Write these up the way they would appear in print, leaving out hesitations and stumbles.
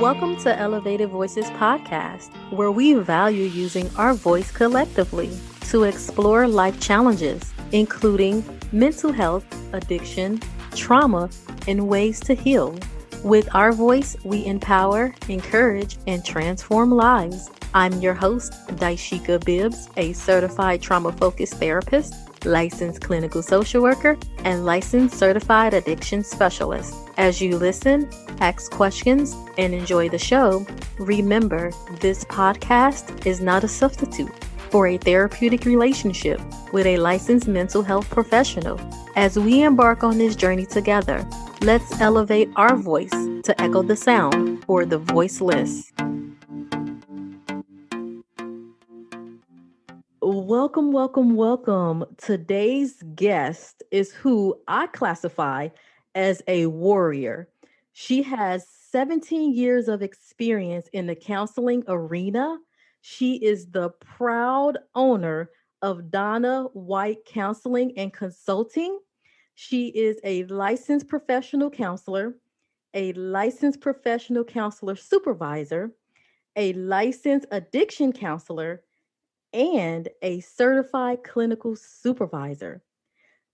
Welcome to Elevated Voices Podcast, where we value using our voice collectively to explore life challenges, including mental health, addiction, trauma, and ways to heal. With our voice, we empower, encourage, and transform lives. I'm your host, Dysheka Bibbs, a certified trauma-focused therapist, licensed clinical social worker, and licensed certified addiction specialist. As you listen, ask questions, and enjoy the show, remember this podcast is not a substitute for a therapeutic relationship with a licensed mental health professional. As we embark on this journey together, let's elevate our voice to echo the sound for the voiceless. Welcome. Today's guest is who I classify as a warrior. She has 17 years of experience in the counseling arena. She is the proud owner of Donna White Counseling and Consulting. She is a licensed professional counselor, a licensed professional counselor supervisor, a licensed addiction counselor, and a certified clinical supervisor.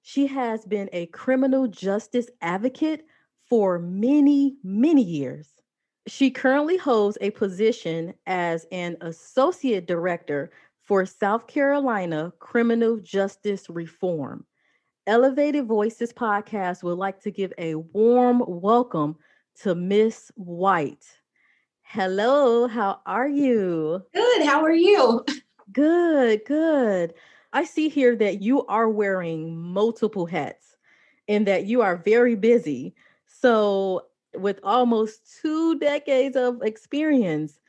She has been a criminal justice advocate for many years. She currently holds a position as an associate director for South Carolina Criminal Justice Reform. Elevated Voices podcast would like to give a warm welcome to Miss White. Hello, how are you? Good. How are you? Good. I see here that you are wearing multiple hats and that you are very busy. So, with almost 2 decades of experience,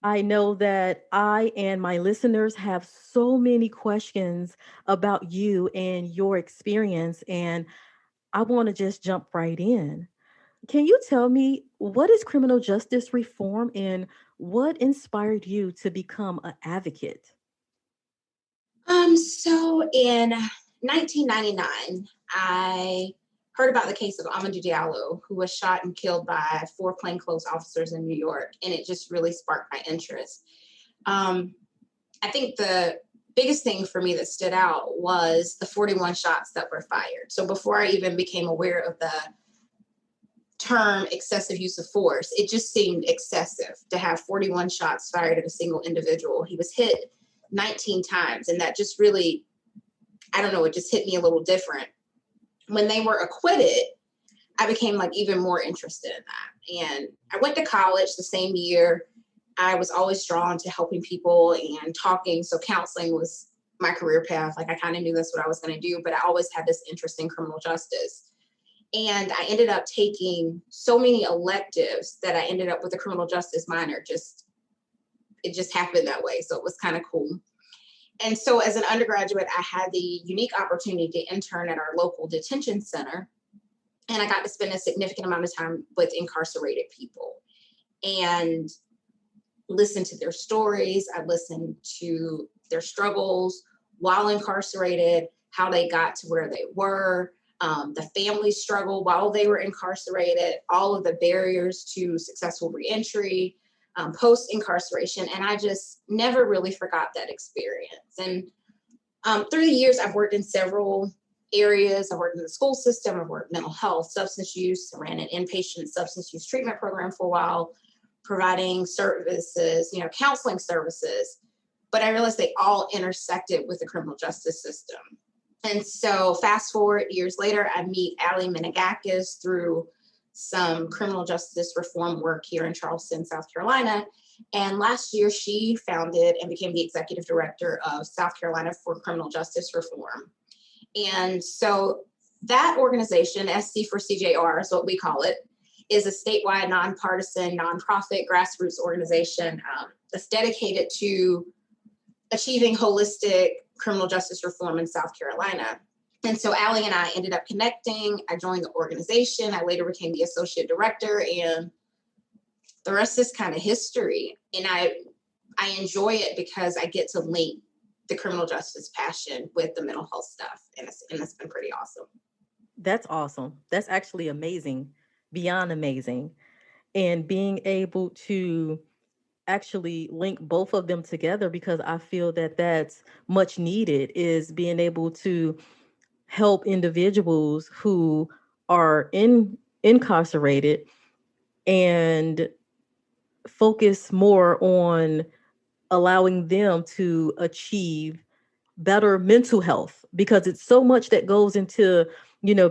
I know that I and my listeners have so many questions about you and your experience, and I want to just jump right in. Can you tell me what is criminal justice reform and what inspired you to become an advocate? So in 1999, I heard about the case of Amadou Diallo, who was shot and killed by 4 plainclothes officers in New York, and it just really sparked my interest. I think the biggest thing for me that stood out was the 41 shots that were fired. So before I even became aware of the term excessive use of force, it just seemed excessive to have 41 shots fired at a single individual. He was hit 19 times, and that just really, I don't know, it just hit me a little different. When they were acquitted, I became even more interested in that. And I went to college the same year. I was always drawn to helping people and talking. So counseling was my career path. I kind of knew that's what I was going to do, but I always had this interest in criminal justice. And I ended up taking so many electives that I ended up with a criminal justice minor. It just happened that way. So it was kind of cool. And so as an undergraduate, I had the unique opportunity to intern at our local detention center. And I got to spend a significant amount of time with incarcerated people and listen to their stories. I listened to their struggles while incarcerated, how they got to where they were, the family struggle while they were incarcerated, all of the barriers to successful reentry, post-incarceration. And I just never really forgot that experience. And through the years, I've worked in several areas. I've worked in the school system. I've worked in mental health, substance use. I ran an inpatient substance use treatment program for a while, providing services, counseling services. But I realized they all intersected with the criminal justice system. And so fast forward years later, I meet Ali Menegakis through some criminal justice reform work here in Charleston, South Carolina. And last year, she founded and became the executive director of South Carolina for Criminal Justice Reform. And so that organization, SC for CJR is what we call it, is a statewide, nonpartisan, nonprofit grassroots organization that's dedicated to achieving holistic criminal justice reform in South Carolina. And so Allie and I ended up connecting. I joined the organization. I later became the associate director, and the rest is kind of history. And I enjoy it because I get to link the criminal justice passion with the mental health stuff. And it's been pretty awesome. That's awesome. That's actually amazing, beyond amazing. and being able to actually link both of them together, because I feel that that's much needed, is being able to help individuals who are incarcerated and focus more on allowing them to achieve better mental health, because it's so much that goes into,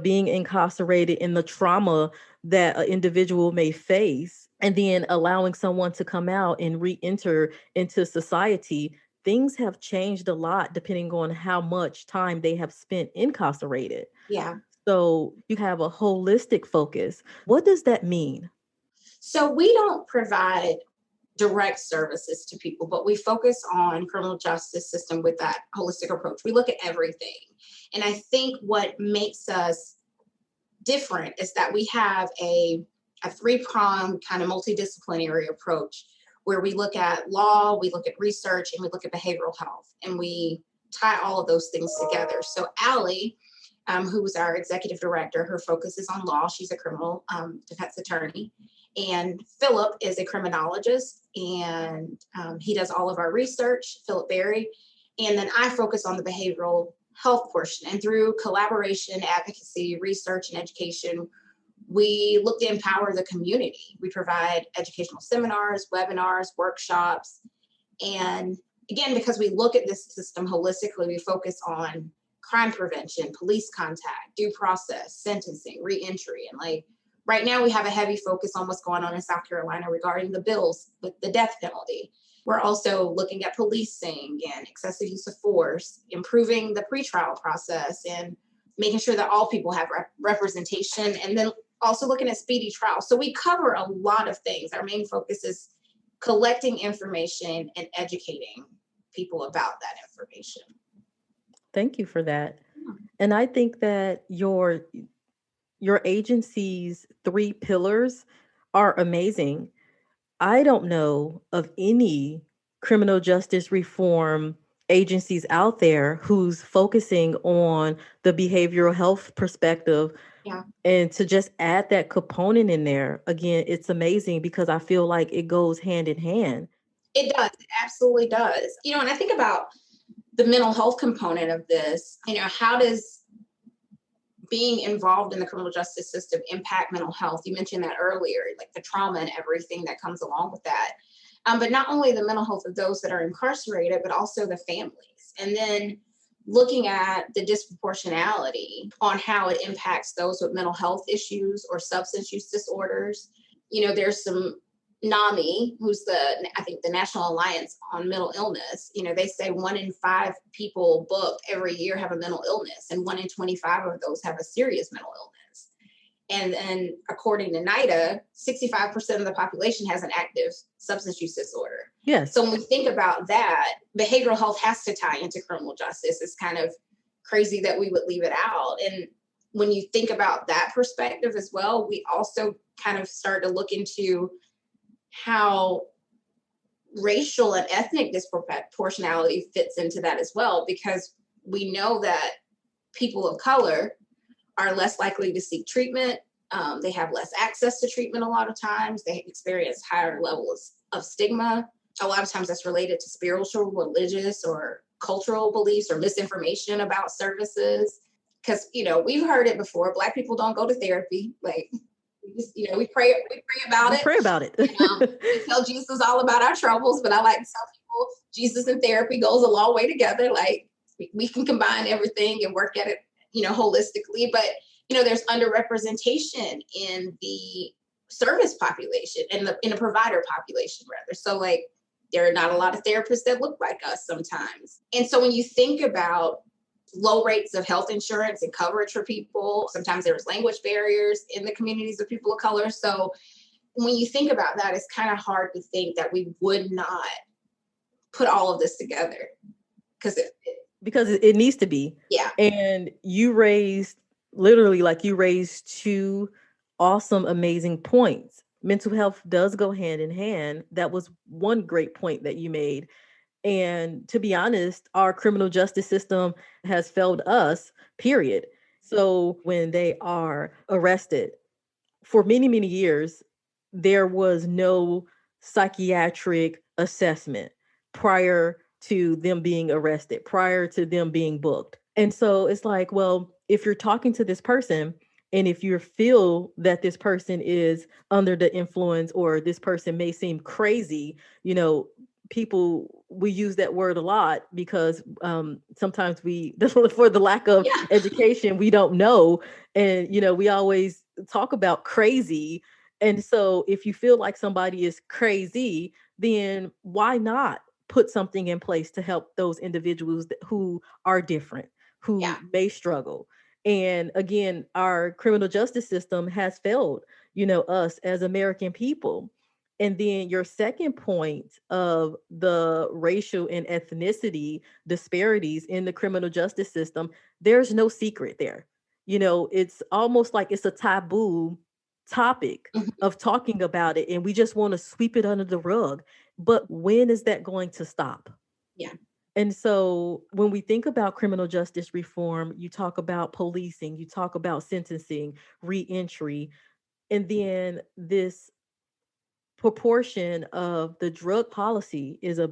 being incarcerated and the trauma that an individual may face, and then allowing someone to come out and re-enter into society. Things have changed a lot depending on how much time they have spent incarcerated. Yeah. So you have a holistic focus. What does that mean? So we don't provide direct services to people, but we focus on criminal justice system with that holistic approach. We look at everything. And I think what makes us different is that we have a three-pronged kind of multidisciplinary approach where we look at law, we look at research, and we look at behavioral health, and we tie all of those things together. So Allie, who was our executive director, her focus is on law. She's a criminal defense attorney. And Philip is a criminologist, and he does all of our research, Philip Berry. And then I focus on the behavioral health portion. And through collaboration, advocacy, research, and education, we look to empower the community. We provide educational seminars, webinars, workshops. And again, because we look at this system holistically, we focus on crime prevention, police contact, due process, sentencing, reentry. And like right now, we have a heavy focus on what's going on in South Carolina regarding the bills with the death penalty. We're also looking at policing and excessive use of force, improving the pretrial process, and making sure that all people have representation, and then also looking at speedy trial. So we cover a lot of things. Our main focus is collecting information and educating people about that information. Thank you for that. And I think that your agency's 3 pillars are amazing. I don't know of any criminal justice reform agencies out there who's focusing on the behavioral health perspective. Yeah. And to just add that component in there, again, it's amazing, because I feel like it goes hand in hand. It does. It absolutely does. And I think about the mental health component of this, how does being involved in the criminal justice system impact mental health? You mentioned that earlier, like the trauma and everything that comes along with that. But not only the mental health of those that are incarcerated, but also the families. And then looking at the disproportionality on how it impacts those with mental health issues or substance use disorders. There's some NAMI, who's I think the National Alliance on Mental Illness, they say 1 in 5 people booked every year have a mental illness, and 1 in 25 of those have a serious mental illness. And then according to NIDA, 65% of the population has an active substance use disorder. Yes. So when we think about that, behavioral health has to tie into criminal justice. It's kind of crazy that we would leave it out. And when you think about that perspective as well, we also kind of start to look into how racial and ethnic disproportionality fits into that as well, because we know that people of color are less likely to seek treatment. They have less access to treatment a lot of times. They experience higher levels of stigma. A lot of times that's related to spiritual, religious, or cultural beliefs or misinformation about services. Because, we've heard it before. Black people don't go to therapy. Like, we pray about it. We pray about it. We tell Jesus all about our troubles, but I like to tell people Jesus and therapy goes a long way together. Like, we can combine everything and work at it, holistically. But, there's underrepresentation in the service population and in the provider population, rather. So, like, there are not a lot of therapists that look like us sometimes. And so when you think about low rates of health insurance and coverage for people, sometimes there's language barriers in the communities of people of color. So when you think about that, it's kind of hard to think that we would not put all of this together, because it needs to be. Yeah. And you raised 2 awesome, amazing points. Mental health does go hand in hand. That was one great point that you made. And to be honest, our criminal justice system has failed us, period. So when they are arrested for many, many years, there was no psychiatric assessment prior to them being arrested, prior to them being booked. And so it's like, well, if you're talking to this person and if you feel that this person is under the influence or this person may seem crazy, people, we use that word a lot because sometimes we for the lack of education, we don't know. And we always talk about crazy. And so if you feel like somebody is crazy, then why not put something in place to help those individuals who are different, who may struggle? And again, our criminal justice system has failed, us as American people. And then your second point of the racial and ethnicity disparities in the criminal justice system, there's no secret there. It's almost like it's a taboo topic of talking about it, and we just want to sweep it under the rug. But when is that going to stop? Yeah. And so when we think about criminal justice reform, you talk about policing, you talk about sentencing, reentry, and then this proportion of the drug policy is a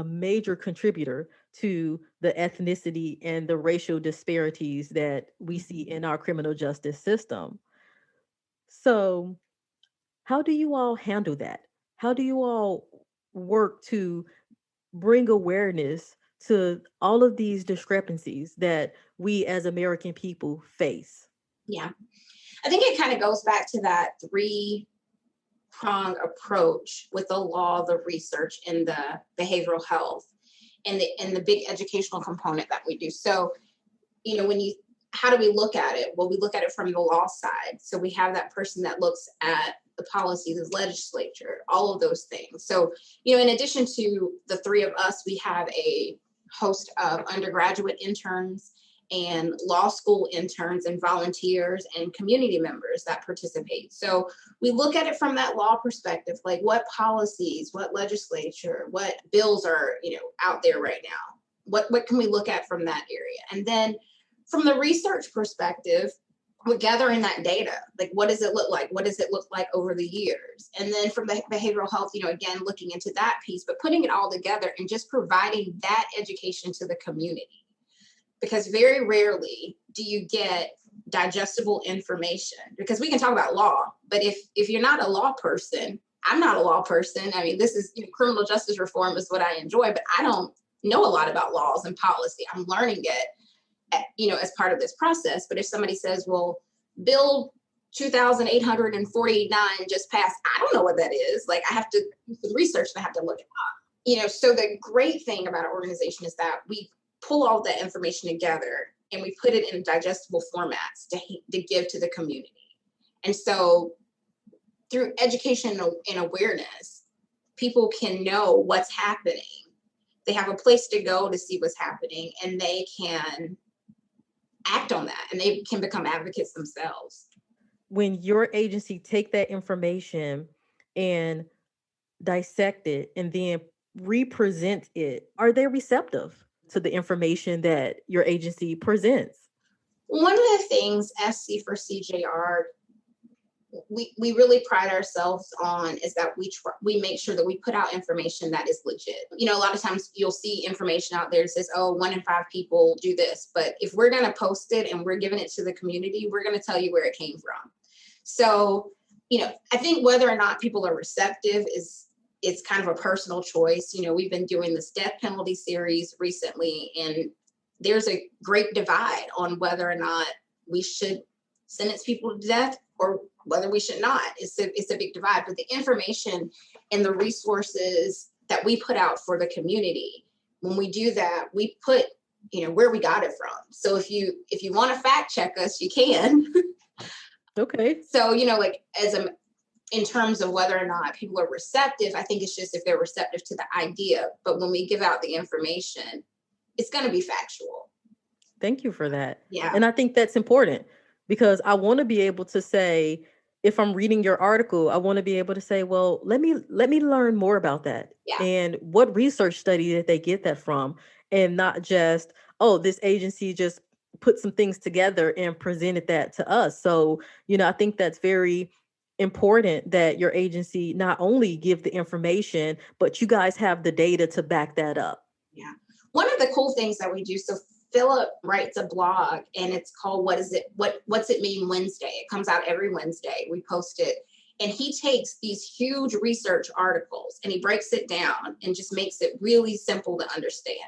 major contributor to the ethnicity and the racial disparities that we see in our criminal justice system. So, how do you all handle that? How do you all work to bring awareness to all of these discrepancies that we as American people face? Yeah. I think it kind of goes back to that three-prong approach with the law, the research, and the behavioral health, and the big educational component that we do. So, how do we look at it? Well, we look at it from the law side. So we have that person that looks at the policies, the legislature, all of those things. So, in addition to the three of us, we have a host of undergraduate interns and law school interns and volunteers and community members that participate. So we look at it from that law perspective, like what policies, what legislature, what bills are, out there right now? What can we look at from that area? And then from the research perspective, we're gathering that data. Like, what does it look like? What does it look like over the years? And then from the behavioral health, again, looking into that piece, but putting it all together and just providing that education to the community. Because very rarely do you get digestible information, because we can talk about law, but if you're not a law person, I'm not a law person. I mean, this is criminal justice reform is what I enjoy, but I don't know a lot about laws and policy. I'm learning it, as part of this process. But if somebody says, well, Bill 2,849 just passed, I don't know what that is. Like, I have to do some research and I have to look it up. So the great thing about our organization is that we pull all that information together and we put it in digestible formats to give to the community. And so through education and awareness, people can know what's happening. They have a place to go to see what's happening, and they can act on that, and they can become advocates themselves. When your agency take that information and dissect it and then represent it, are they receptive to the information that your agency presents? One of the things SC for CJR, we really pride ourselves on is that we make sure that we put out information that is legit. A lot of times you'll see information out there that says, oh, 1 in 5 people do this. But if we're going to post it and we're giving it to the community, we're going to tell you where it came from. So, I think whether or not people are receptive it's kind of a personal choice. We've been doing this death penalty series recently, and there's a great divide on whether or not we should sentence people to death or whether we should not. It's a big divide. But the information and the resources that we put out for the community, when we do that, we put, where we got it from. So if you want to fact check us, you can. Okay. So, in terms of whether or not people are receptive, I think it's just if they're receptive to the idea. But when we give out the information, it's going to be factual. Thank you for that. Yeah. And I think that's important because I want to be able to say, if I'm reading your article, I want to be able to say, well, let me learn more about that. Yeah. And what research study did they get that from? And not just, oh, this agency just put some things together and presented that to us. So, I think that's very important that your agency not only give the information, but you guys have the data to back that up. Yeah. One of the cool things that we do, so Philip writes a blog and it's called What's It Mean Wednesday. It comes out every Wednesday. We post it. And he takes these huge research articles and he breaks it down and just makes it really simple to understand.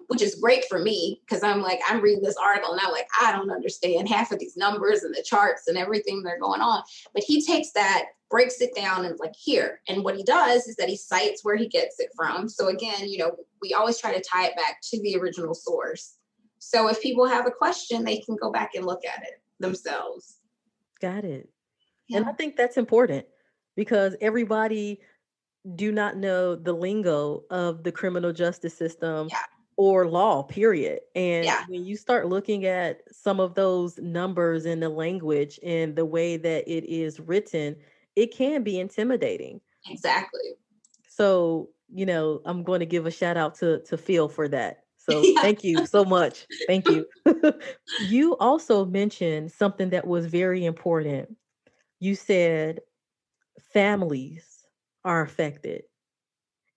Which is great for me because I'm reading this article and I'm like, I don't understand half of these numbers and the charts and everything that are going on. But he takes that, breaks it down and is like, here. And what he does is that he cites where he gets it from. So again, we always try to tie it back to the original source. So if people have a question, they can go back and look at it themselves. Got it. Yeah. And I think that's important because everybody do not know the lingo of the criminal justice system. Yeah. Or law, period. And Yeah. when you start looking at some of those numbers in the language and the way that it is written, it can be intimidating. Exactly. So, I'm going to give a shout out to Phil for that. So Thank you so much. Thank you. You also mentioned something that was very important. You said families are affected.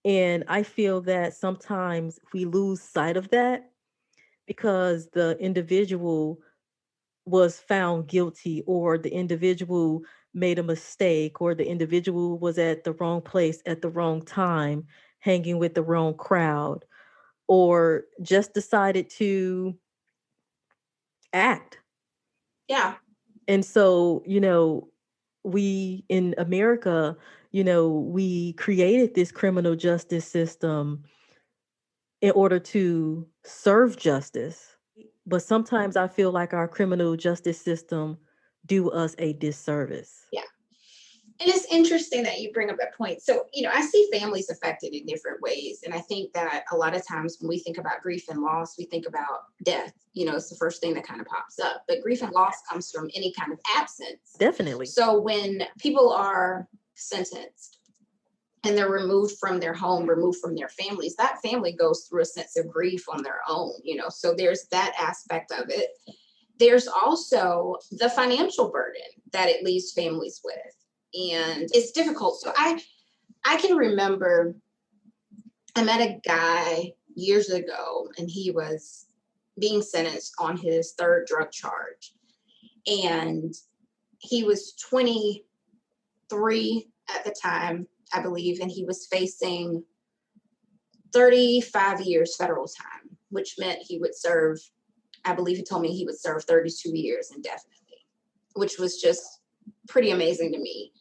And I feel that sometimes we lose sight of that because the individual was found guilty or the individual made a mistake or the individual was at the wrong place at the wrong time, hanging with the wrong crowd, or just decided to act. Yeah. And so, we in America, we created this criminal justice system in order to serve justice. But sometimes I feel like our criminal justice system do us a disservice. Yeah. And it's interesting that you bring up that point. So, I see families affected in different ways. And I think that a lot of times when we think about grief and loss, we think about death. It's the first thing that kind of pops up. But grief and loss comes from any kind of absence. Definitely. So when people are sentenced and they're removed from their home, removed from their families, that family goes through a sense of grief on their own, so there's that aspect of it. There's also the financial burden that it leaves families with. And it's difficult. So I can remember I met a guy years ago and he was being sentenced on his third drug charge. And he was 23 at the time, I believe, and he was facing 35 years federal time, which meant he would serve, I believe he told me he would serve 32 years indefinitely, which was just pretty amazing to me.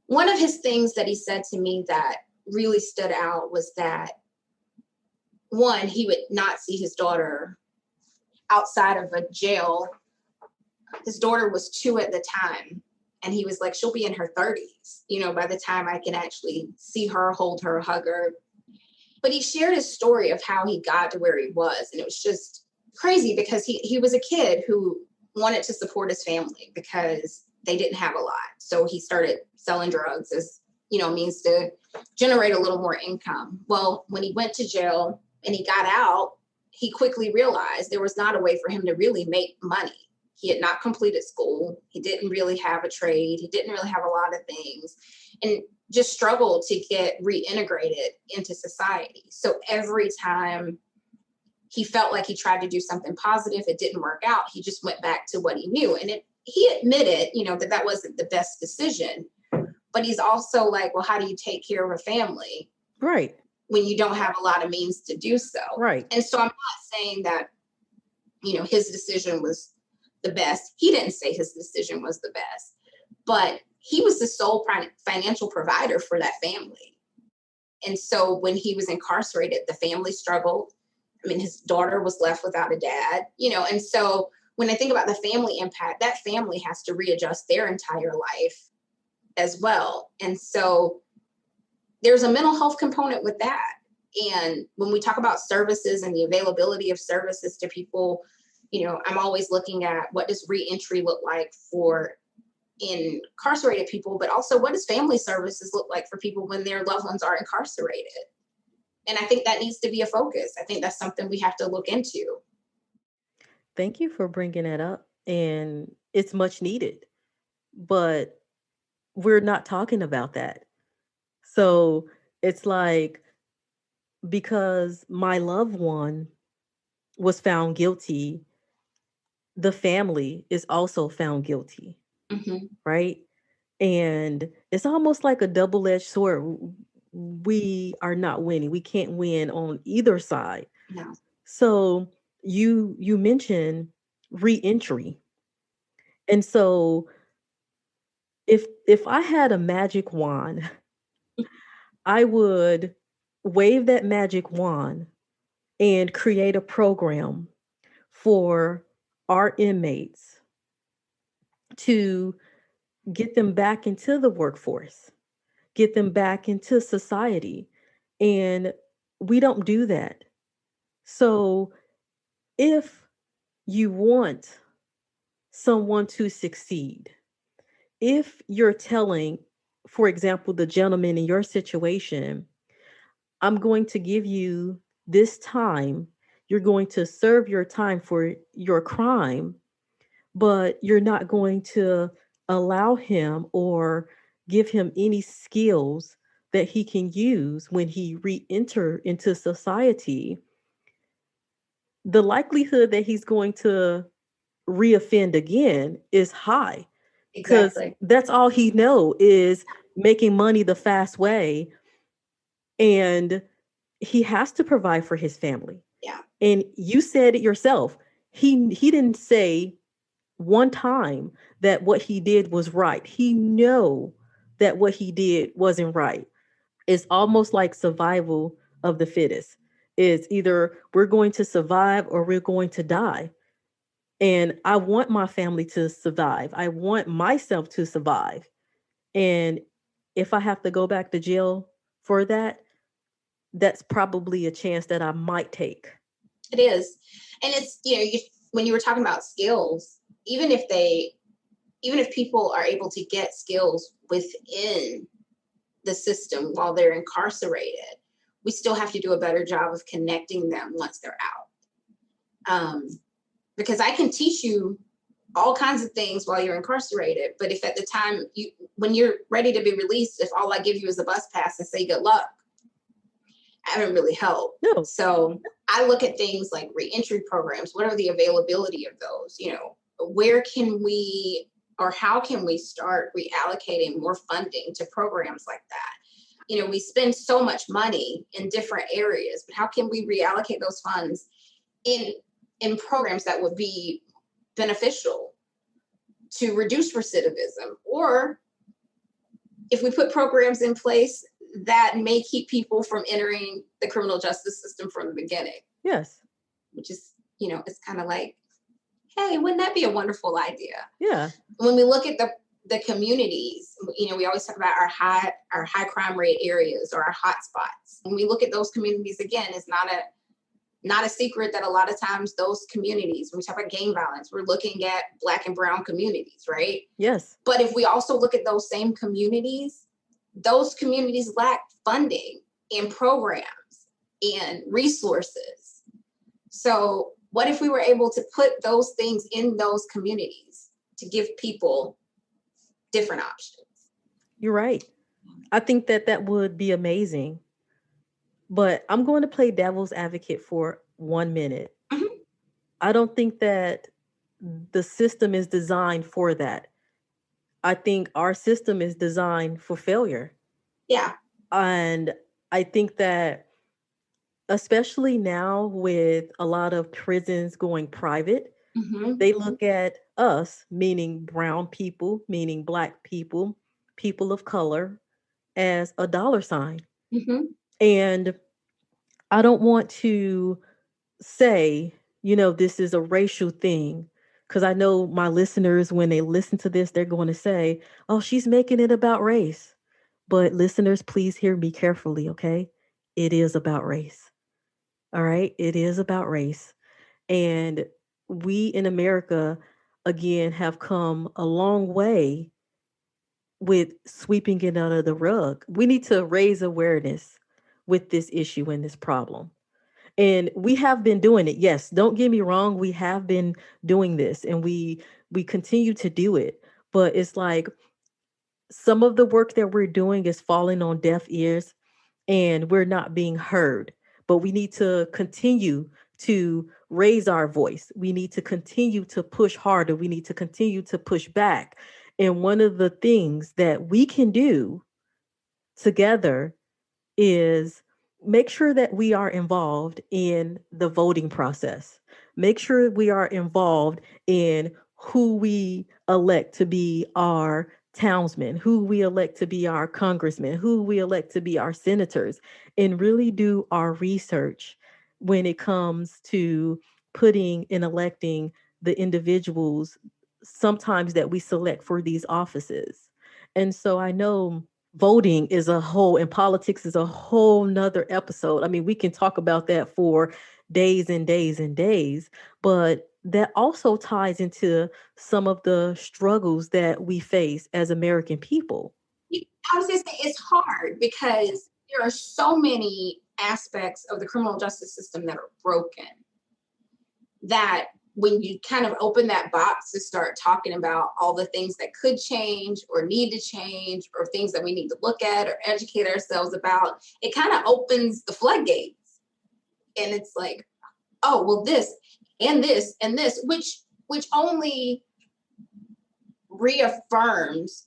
One of his things that he said to me that really stood out was that, one, he would not see his daughter outside of a jail. His daughter was 2 at the time. And he was like, she'll be in her 30s, by the time I can actually see her, hold her, hug her. But he shared his story of how he got to where he was. And it was just crazy because he was a kid who wanted to support his family because they didn't have a lot. So he started selling drugs as, means to generate a little more income. Well, when he went to jail and he got out, he quickly realized there was not a way for him to really make money. He had not completed school. He didn't really have a trade. He didn't really have a lot of things and just struggled to get reintegrated into society. So every time he felt like he tried to do something positive, it didn't work out. He just went back to what he knew. And he admitted, that wasn't the best decision. But he's also like, well, how do you take care of a family? Right. When you don't have a lot of means to do so. Right. And so I'm not saying that, his decision was the best. He didn't say his decision was the best, but he was the sole financial provider for that family. And so when he was incarcerated, the family struggled. I mean, his daughter was left without a dad, and so when I think about the family impact, that family has to readjust their entire life as well. And so there's a mental health component with that. And when we talk about services and the availability of services to people, I'm always looking at what does reentry look like for incarcerated people, but also what does family services look like for people when their loved ones are incarcerated? And I think that needs to be a focus. I think that's something we have to look into. Thank you for bringing that up. And it's much needed but we're not talking about that. So it's like, because my loved one was found guilty, the family is also found guilty, Mm-hmm. right? And it's almost like a double-edged sword. We are not winning. We can't win on either side. No. So you mentioned reentry. And so if I had a magic wand, I would wave that magic wand and create a program for our inmates to get them back into the workforce, get them back into society. And we don't do that. So if you want someone to succeed, if you're telling, for example, the gentleman in your situation, I'm going to give you this time, you're going to serve your time for your crime, but you're not going to allow him or give him any skills that he can use when he re-enter into society, the likelihood that he's going to reoffend again is high, because Exactly. that's all he know is making money the fast way, and he has to provide for his family. Yeah. And you said it yourself. He didn't say one time that what he did was right. He know that what he did wasn't right. It's almost like survival of the fittest. It's either we're going to survive or we're going to die. And I want my family to survive. I want myself to survive. And if I have to go back to jail for that, that's probably a chance that I might take. It is. And it's, when you were talking about skills, even if people are able to get skills within the system while they're incarcerated, we still have to do a better job of connecting them once they're out. Because I can teach you all kinds of things while you're incarcerated, but if at the time when you're ready to be released, if all I give you is a bus pass and say good luck, I haven't really helped. No. So I look at things like reentry programs. What are the availability of those? Where can we, or how can we start reallocating more funding to programs like that? We spend so much money in different areas, but how can we reallocate those funds in programs that would be beneficial to reduce recidivism? Or if we put programs in place that may keep people from entering the criminal justice system from the beginning. Yes. Which is, it's kind of like, hey, wouldn't that be a wonderful idea? Yeah. When we look at the communities, we always talk about our high crime rate areas or our hot spots. When we look at those communities, again, it's not a secret that a lot of times those communities, when we talk about gang violence, we're looking at Black and brown communities, right? Yes. But if we also look at those same communities, those communities lack funding and programs and resources. So what if we were able to put those things in those communities to give people different options? You're right. I think that would be amazing. But I'm going to play devil's advocate for 1 minute. Mhm. I don't think that the system is designed for that. I think our system is designed for failure. Yeah. And I think that, especially now with a lot of prisons going private, they look at us, meaning brown people, meaning Black people, people of color, as a dollar sign. And I don't want to say, this is a racial thing, because I know my listeners, when they listen to this, they're going to say, oh, she's making it about race. But listeners, please hear me carefully, okay? It is about race. All right? It is about race. And we in America, again, have come a long way with sweeping it under the rug. We need to raise awareness with this issue and this problem. And we have been doing it. Yes, don't get me wrong, we have been doing this, and we continue to do it. but it's like some of the work that we're doing is falling on deaf ears and we're not being heard. But we need to continue to raise our voice. We need to continue to push harder. We need to continue to push back. And one of the things that we can do together is make sure that we are involved in the voting process. Make sure we are involved in who we elect to be our townsmen, who we elect to be our congressmen, who we elect to be our senators, and really do our research when it comes to putting and electing the individuals sometimes that we select for these offices. And so I know voting is a whole and politics is a whole nother episode. I mean, we can talk about that for days and days and days, but that also ties into some of the struggles that we face as American people. I was just saying it's hard because there are so many aspects of the criminal justice system that are broken that when you kind of open that box to start talking about all the things that could change or need to change or things that we need to look at or educate ourselves about, it kind of opens the floodgates. And it's like, oh, well, this and this and this, which only reaffirms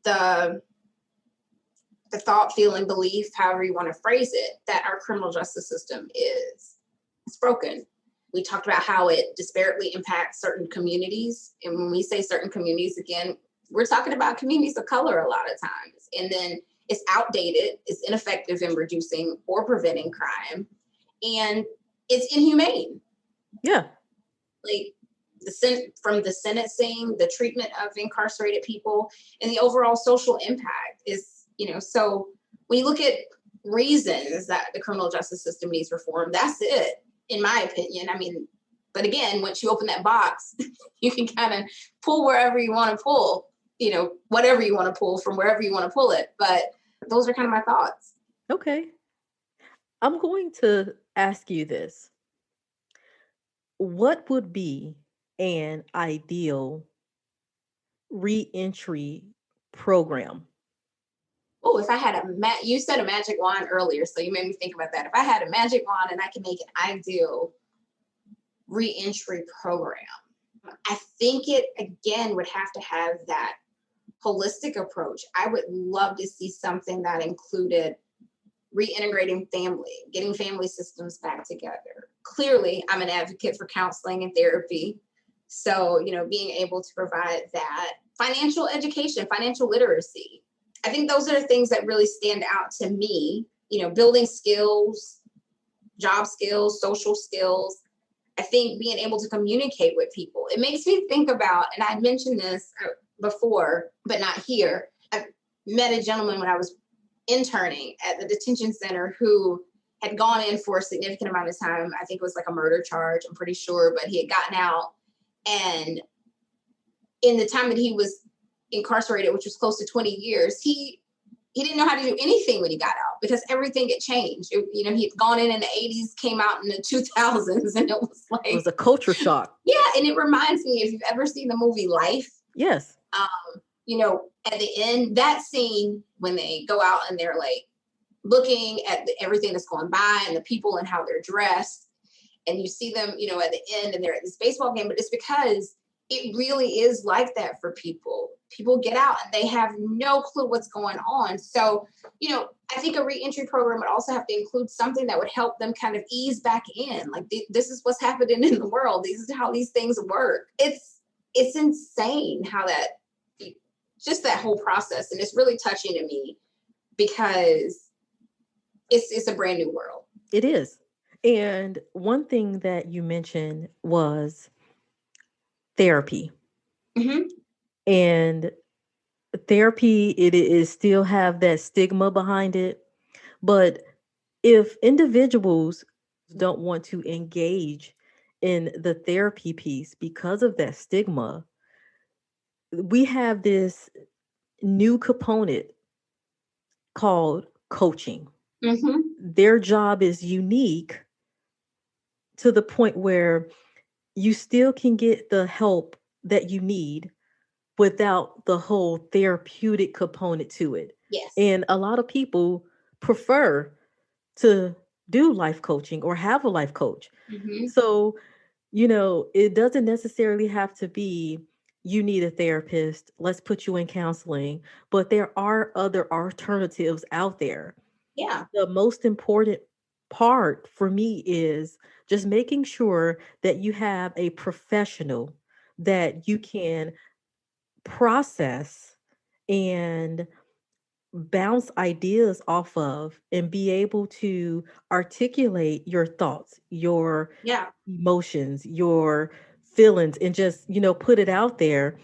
the thought, feeling, belief, however you want to phrase it, that our criminal justice system it's broken. We talked about how it disparately impacts certain communities. And when we say certain communities, again, we're talking about communities of color a lot of times. And then it's outdated, it's ineffective in reducing or preventing crime, and it's inhumane. Yeah. Like from the sentencing, the treatment of incarcerated people, and the overall social impact is, so when you look at reasons that the criminal justice system needs reform, that's it. In my opinion. I mean, but again, once you open that box, you can kind of pull wherever you want to pull, whatever you want to pull from wherever you want to pull it. But those are kind of my thoughts. Okay. I'm going to ask you this. What would be an ideal reentry program? Oh, if I had you said a magic wand earlier, so you made me think about that. If I had a magic wand and I could make an ideal reentry program, I think it again would have to have that holistic approach. I would love to see something that included reintegrating family, getting family systems back together. Clearly, I'm an advocate for counseling and therapy. So, being able to provide that financial education, financial literacy. I think those are the things that really stand out to me, building skills, job skills, social skills. I think being able to communicate with people. It makes me think about, and I mentioned this before, but not here. I met a gentleman when I was interning at the detention center who had gone in for a significant amount of time. I think it was like a murder charge, I'm pretty sure, but he had gotten out. And in the time that he was incarcerated, which was close to 20 years, he didn't know how to do anything when he got out because everything had changed. He had gone in the 80s, came out in the 2000s, and it was like... It was a culture shock. Yeah, and it reminds me, if you've ever seen the movie Life. Yes. At the end, that scene when they go out and they're like looking at everything that's going by and the people and how they're dressed, and you see them, at the end and they're at this baseball game, but it's because it really is like that for people. People get out and they have no clue what's going on. So, I think a reentry program would also have to include something that would help them kind of ease back in. Like, this is what's happening in the world. This is how these things work. It's insane how just that whole process. And it's really touching to me because it's a brand new world. It is. And one thing that you mentioned was therapy. Mm-hmm. And therapy, it is still have that stigma behind it. But if individuals don't want to engage in the therapy piece because of that stigma, we have this new component called coaching. Mm-hmm. Their job is unique to the point where you still can get the help that you need without the whole therapeutic component to it. Yes. And a lot of people prefer to do life coaching or have a life coach. Mm-hmm. So, it doesn't necessarily have to be you need a therapist, let's put you in counseling, but there are other alternatives out there. Yeah. The most important part for me is just making sure that you have a professional that you can process and bounce ideas off of and be able to articulate your thoughts, your Yeah. emotions, your feelings, and just, put it out there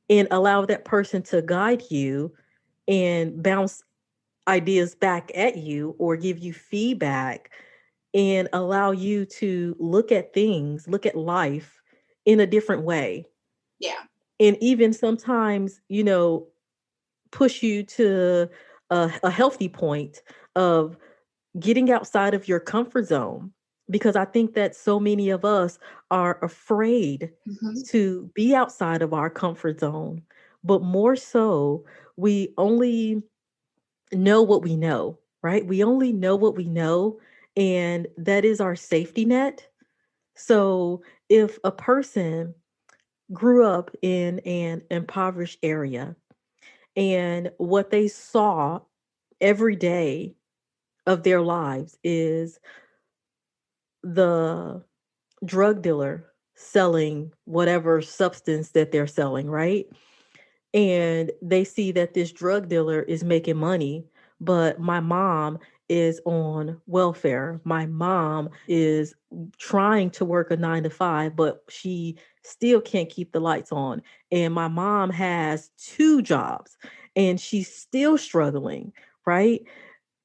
and allow that person to guide you and bounce ideas back at you or give you feedback and allow you to look at things, look at life in a different way. Yeah. And even sometimes, push you to a healthy point of getting outside of your comfort zone. Because I think that so many of us are afraid Mm-hmm. to be outside of our comfort zone, but more so, we only know what we know, right? We only know what we know, and that is our safety net. So if a person grew up in an impoverished area and what they saw every day of their lives is the drug dealer selling whatever substance that they're selling, right? And they see that this drug dealer is making money, but my mom is on welfare. My mom is trying to work a 9 to 5, but she still can't keep the lights on. And my mom has 2 jobs and she's still struggling, right?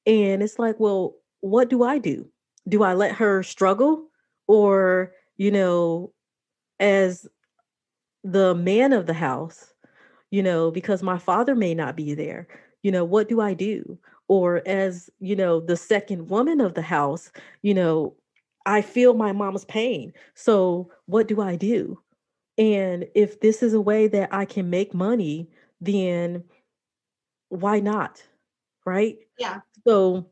And it's like, well, what do I do? Do I let her struggle? Or, as the man of the house, because my father may not be there, what do I do? Or as, the second woman of the house, you know, I feel my mom's pain. So what do I do? And if this is a way that I can make money, then why not? Right? Yeah. So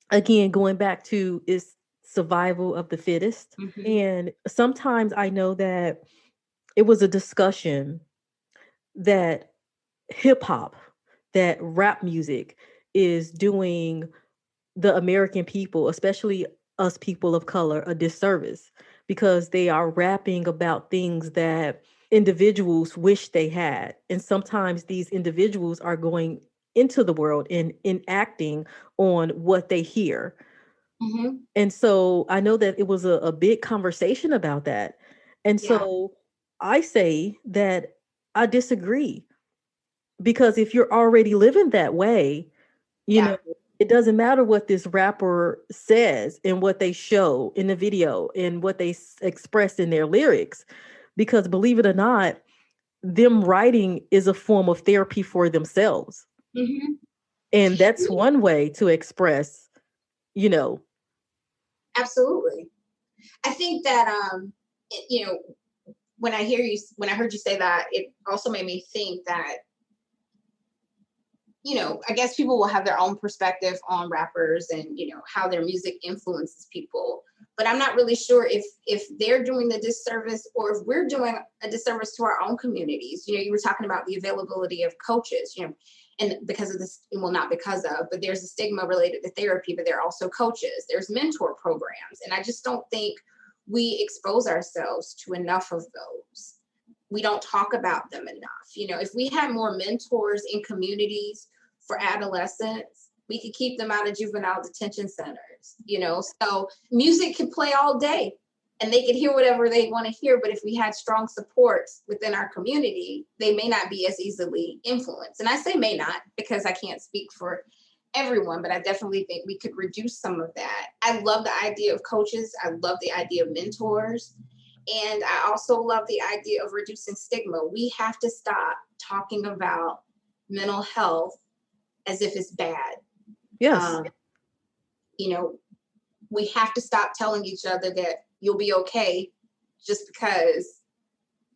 again, going back to is survival of the fittest. Mm-hmm. And sometimes I know that it was a discussion that hip hop, that rap music is doing the American people, especially us people of color, a disservice because they are rapping about things that individuals wish they had. And sometimes these individuals are going into the world and enacting on what they hear. Mm-hmm. And so I know that it was a big conversation about that. And Yeah. so I say that I disagree because if you're already living that way, you Yeah. know, it doesn't matter what this rapper says and what they show in the video and what they express in their lyrics. Because believe it or not, them writing is a form of therapy for themselves. Mm-hmm. And that's one way to express, you know, Absolutely. I think that when I heard you say that, it also made me think that I guess people will have their own perspective on rappers and how their music influences people. But I'm not really sure if they're doing the disservice or if we're doing a disservice to our own communities. You were talking about the availability of coaches, and because of this, well, not because of, but there's a stigma related to therapy, but there are also coaches, there's mentor programs. And I just don't think we expose ourselves to enough of those. We don't talk about them enough. If we had more mentors in communities for adolescents, we could keep them out of juvenile detention centers. So music can play all day and they can hear whatever they want to hear. But if we had strong supports within our community, they may not be as easily influenced. And I say may not because I can't speak for everyone, but I definitely think we could reduce some of that. I love the idea of coaches. I love the idea of mentors. And I also love the idea of reducing stigma. We have to stop talking about mental health as if it's bad. yes. We have to stop telling each other that you'll be okay just because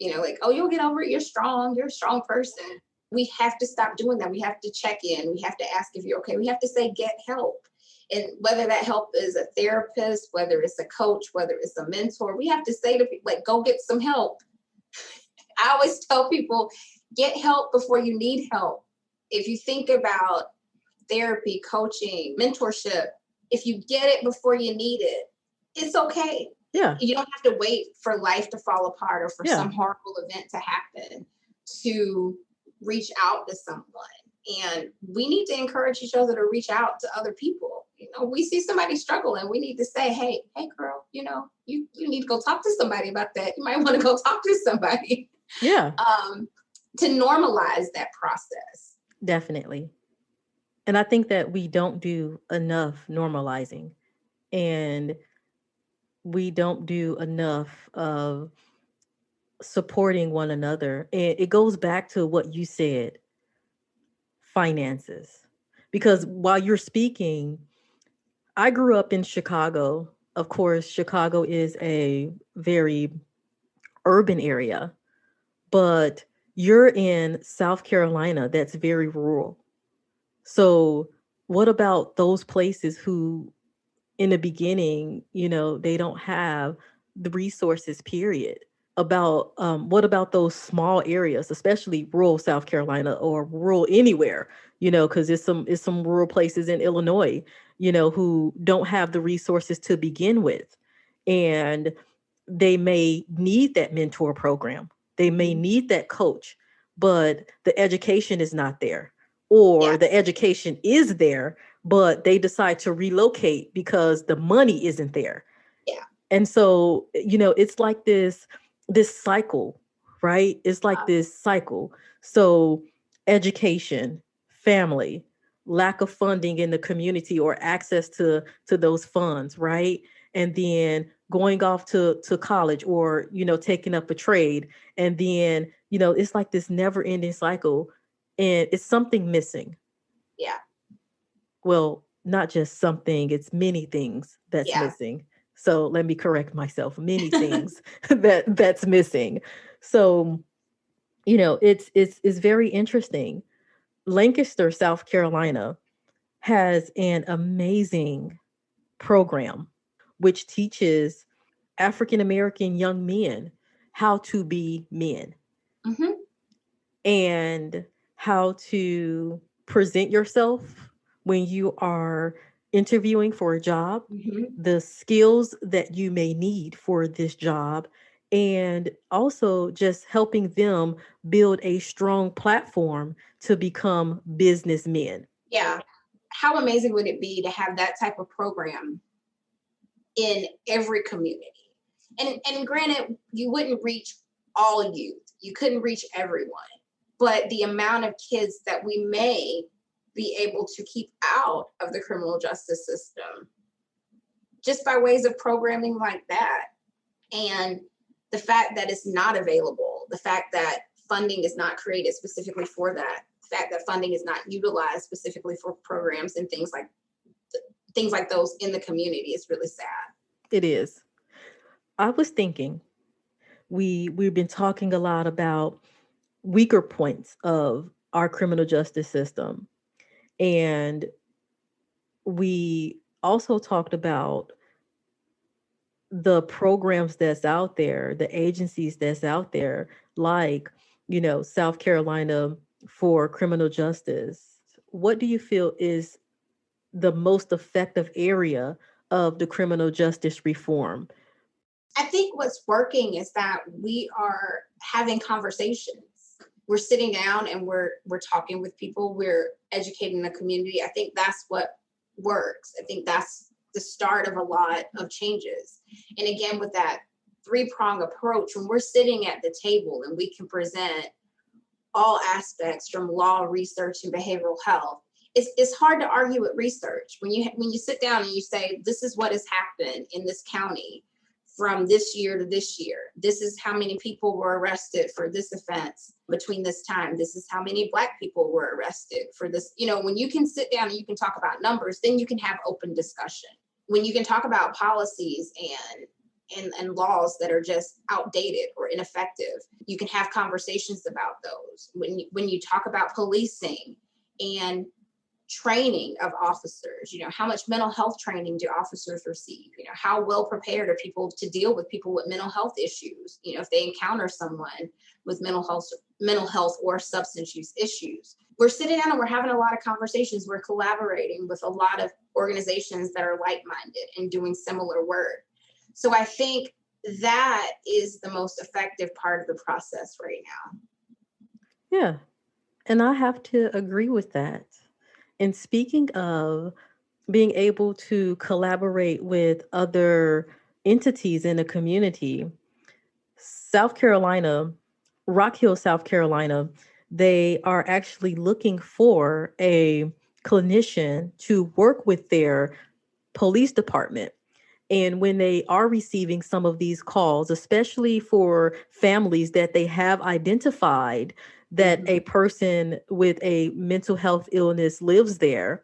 Like, oh, you'll get over it. You're strong. You're a strong person. We have to stop doing that. We have to check in. We have to ask if you're okay. We have to say, get help. And whether that help is a therapist, whether it's a coach, whether it's a mentor, we have to say to people, like, go get some help. I always tell people, get help before you need help. If you think about therapy, coaching, mentorship, if you get it before you need it, it's okay. Yeah. You don't have to wait for life to fall apart or for some horrible event to happen to reach out to someone. And we need to encourage each other to reach out to other people. We see somebody struggling, we need to say, hey girl, you need to go talk to somebody about that. You might want to go talk to somebody. Yeah. To normalize that process. Definitely. And I think that we don't do enough normalizing, and we don't do enough of supporting one another. And it goes back to what you said, finances. Because while you're speaking, I grew up in Chicago. Of course, Chicago is a very urban area, but you're in South Carolina that's very rural. So, what about those places who, in the beginning, they don't have the resources, period? What about those small areas, especially rural South Carolina or rural anywhere, because it's some rural places in Illinois, who don't have the resources to begin with. And they may need that mentor program. They may need that coach, but the education is not there. Or the education is there, but they decide to relocate because the money isn't there. Yeah. And so, it's like this cycle, right? It's like this cycle. So education, family, lack of funding in the community or access to those funds, right? And then going off to college or, taking up a trade. And then, it's like this never ending cycle, and it's something missing. Yeah. Well, not just something, it's many things that's missing. So let me correct myself. Many things that's missing. So, it's very interesting. Lancaster, South Carolina has an amazing program which teaches African American young men how to be men. Mm-hmm. And how to present yourself when you are interviewing for a job, the skills that you may need for this job, and also just helping them build a strong platform to become businessmen. Yeah. How amazing would it be to have that type of program in every community? And granted, you wouldn't reach all youth. You couldn't reach everyone. But the amount of kids that we may be able to keep out of the criminal justice system just by ways of programming like that, and the fact that it's not available, the fact that funding is not created specifically for that, the fact that funding is not utilized specifically for programs and things like those in the community is really sad. It is. I was thinking, we've been talking a lot about weaker points of our criminal justice system. And we also talked about the programs that's out there, the agencies that's out there, like, South Carolina for criminal justice. What do you feel is the most effective area of the criminal justice reform? I think what's working is that we are having conversations. We're sitting down and we're talking with people. We're educating the community. I think that's what works. I think that's the start of a lot of changes. And again, with that three-prong approach, when we're sitting at the table and we can present all aspects from law, research, and behavioral health, it's hard to argue with research. When you sit down and you say, this is what has happened in this county from this year to this year. This is how many people were arrested for this offense between this time. This is how many Black people were arrested for this. When you can sit down and you can talk about numbers, then you can have open discussion. When you can talk about policies and laws that are just outdated or ineffective. You can have conversations about those. When you talk about policing and training of officers, how much mental health training do officers receive? How well prepared are people to deal with people with mental health issues? If they encounter someone with mental health or substance use issues. We're sitting down and we're having a lot of conversations. We're collaborating with a lot of organizations that are like-minded and doing similar work. So I think that is the most effective part of the process right now. Yeah. And I have to agree with that. And speaking of being able to collaborate with other entities in the community, South Carolina, Rock Hill, South Carolina, they are actually looking for a clinician to work with their police department. And when they are receiving some of these calls, especially for families that they have identified that a person with a mental health illness lives there,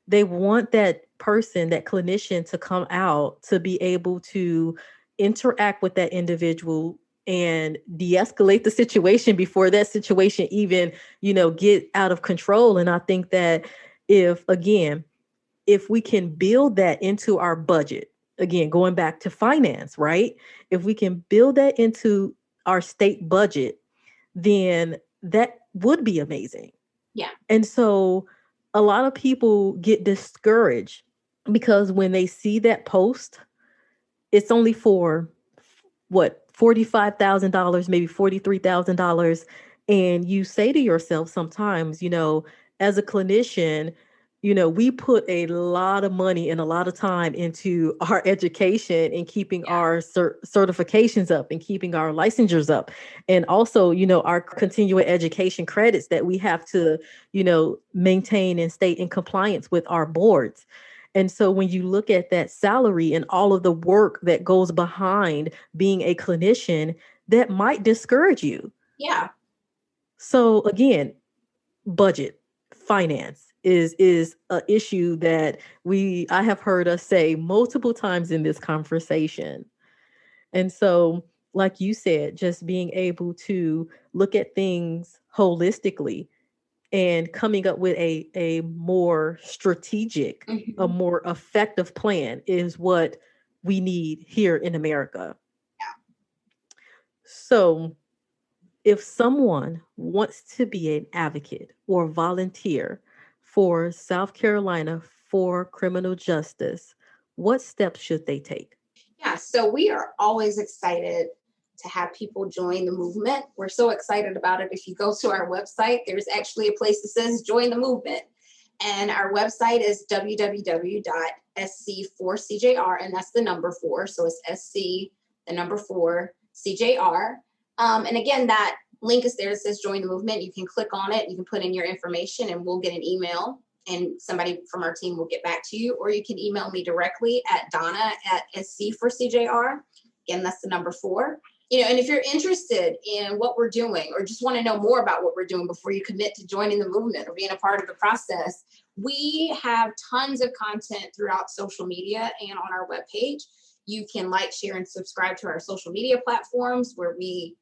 they want that person, that clinician, to come out to be able to interact with that individual and de-escalate the situation before that situation even, get out of control. And I think that if we can build that into our budget, again, going back to finance, right? If we can build that into our state budget, then that would be amazing. Yeah. And so a lot of people get discouraged because when they see that post, it's only for $45,000, maybe $43,000. And you say to yourself sometimes, as a clinician, we put a lot of money and a lot of time into our education and keeping our certifications up and keeping our licensures up. And also, our continuing education credits that we have to, maintain and stay in compliance with our boards. And so when you look at that salary and all of the work that goes behind being a clinician, that might discourage you. Yeah. So again, budget, finance is an issue that I have heard us say multiple times in this conversation. And so, like you said, just being able to look at things holistically and coming up with a more strategic, a more effective plan is what we need here in America. Yeah. So if someone wants to be an advocate or volunteer for South Carolina for criminal justice, what steps should they take? Yeah, so we are always excited to have people join the movement. We're so excited about it. If you go to our website, there's actually a place that says join the movement. And our website is www.sc4cjr, and that's the number 4. So it's SC, the number 4, CJR. And again, that link is there that says join the movement. You can click on it, you can put in your information, and we'll get an email and somebody from our team will get back to you. Or you can email me directly at Donna@SC4CJR. Again, that's the number 4. And if you're interested in what we're doing or just want to know more about what we're doing before you commit to joining the movement or being a part of the process, we have tons of content throughout social media and on our webpage. You can like, share, and subscribe to our social media platforms where we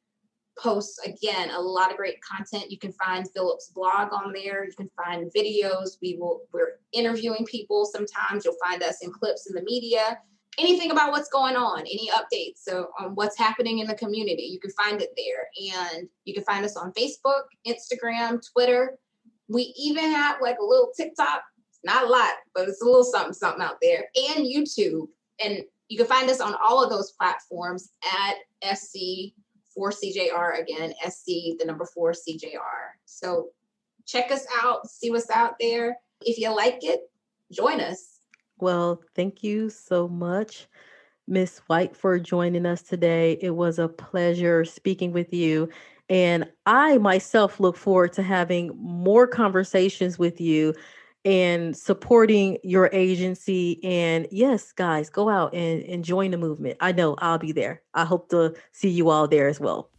post, again, a lot of great content. You can find Philip's blog on there. You can find videos. We're interviewing people. Sometimes you'll find us in clips in the media. Anything about what's going on, any updates on what's happening in the community, you can find it there. And you can find us on Facebook, Instagram, Twitter. We even have like a little TikTok. It's not a lot, but it's a little something out there. And YouTube. And you can find us on all of those platforms at SC4CJR. Again, SC, the number 4, CJR. So check us out, see what's out there. If you like it, join us. Well, thank you so much, Ms. White, for joining us today. It was a pleasure speaking with you. And I myself look forward to having more conversations with you and supporting your agency. And yes, guys, go out and join the movement. I know I'll be there. I hope to see you all there as well.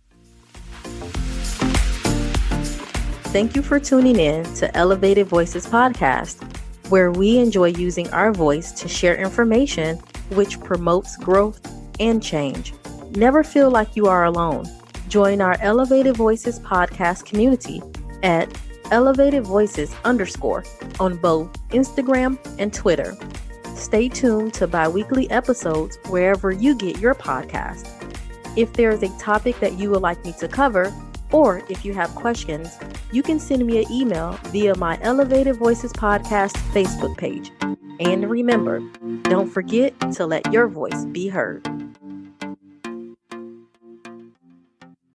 Thank you for tuning in to Elevated Voices Podcast, where we enjoy using our voice to share information which promotes growth and change. Never feel like you are alone. Join our Elevated Voices podcast community at elevatedvoices_ on both Instagram and Twitter. Stay tuned to bi-weekly episodes wherever you get your podcast. If there is a topic that you would like me to cover, or if you have questions, you can send me an email via my Elevated Voices podcast Facebook page. And remember, don't forget to let your voice be heard.